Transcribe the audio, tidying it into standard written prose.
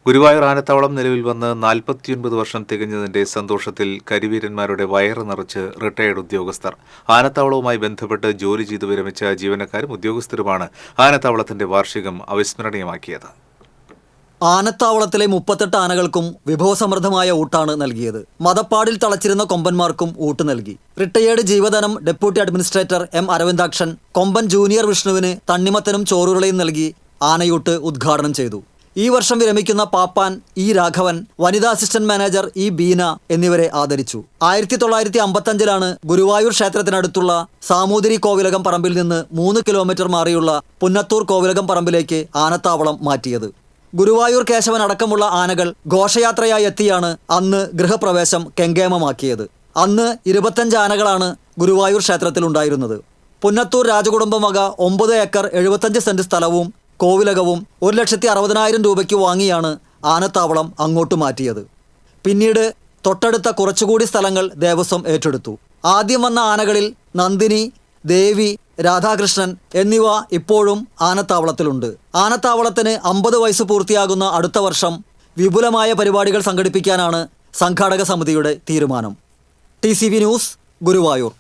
ഗുരുവായൂർ ആനത്താവളം നിലവിൽ വന്ന് 49 വർഷം തികഞ്ഞതിന്റെ സന്തോഷത്തിൽ കരിവീരന്മാരുടെ വയറ് നിറച്ച് റിട്ടയേർഡ് ഉദ്യോഗസ്ഥർ. ആനത്താവളവുമായി ബന്ധപ്പെട്ട് ജോലി ചെയ്തു വിരമിച്ച ജീവനക്കാരും ഉദ്യോഗസ്ഥരുമാണ് ആനത്താവളത്തിന്റെ വാർഷികം അവിസ്മരണീയമാക്കിയത്. ആനത്താവളത്തിലെ 38 ആനകൾക്കും വിഭവസമൃദ്ധമായ ഊട്ടാണ് നൽകിയത്. മദപ്പാടിൽ തളച്ചിരുന്ന കൊമ്പന്മാർക്കും ഊട്ട് നൽകി. റിട്ടയേർഡ് ജീവധനം ഡെപ്യൂട്ടി അഡ്മിനിസ്ട്രേറ്റർ എം അരവിന്ദാക്ഷൻ കൊമ്പൻ ജൂനിയർ വിഷ്ണുവിന് തണ്ണിമത്തനും ചോറുരുളയും നൽകി ആനയൂട്ട് ഉദ്ഘാടനം ചെയ്തു. ഈ വർഷം വിരമിക്കുന്ന പാപ്പാൻ ഇ രാഘവൻ, വനിതാ അസിസ്റ്റന്റ് മാനേജർ ഇ ബീന എന്നിവരെ ആദരിച്ചു. 1955 ഗുരുവായൂർ ക്ഷേത്രത്തിനടുത്തുള്ള സാമൂതിരി കോവിലകം പറമ്പിൽ നിന്ന് 3 കിലോമീറ്റർ മാറിയുള്ള പുന്നത്തൂർ കോവിലകം പറമ്പിലേക്ക് ആനത്താവളം മാറ്റിയത്. ഗുരുവായൂർ കേശവൻ അടക്കമുള്ള ആനകൾ ഘോഷയാത്രയായി എത്തിയാണ് അന്ന് ഗൃഹപ്രവേശം കെങ്കേമമാക്കിയത്. അന്ന് 25 ആനകളാണ് ഗുരുവായൂർ ക്ഷേത്രത്തിലുണ്ടായിരുന്നത്. പുന്നത്തൂർ രാജകുടുംബം വക 9 ഏക്കർ 75 സെന്റ് സ്ഥലവും കോവിലകവും 1,60,000 രൂപയ്ക്ക് വാങ്ങിയാണ് ആനത്താവളം അങ്ങോട്ട് മാറ്റിയത്. പിന്നീട് തൊട്ടടുത്ത കുറച്ചുകൂടി സ്ഥലങ്ങൾ ദേവസ്വം ഏറ്റെടുത്തു. ആദ്യം വന്ന ആനകളിൽ നന്ദിനി, ദേവി, രാധാകൃഷ്ണൻ എന്നിവ ഇപ്പോഴും ആനത്താവളത്തിലുണ്ട്. ആനത്താവളത്തിന് 50 വയസ്സ് പൂർത്തിയാകുന്ന അടുത്ത വർഷം വിപുലമായ പരിപാടികൾ സംഘടിപ്പിക്കാനാണ് സംഘാടക സമിതിയുടെ തീരുമാനം. TCV news, Guruvayur.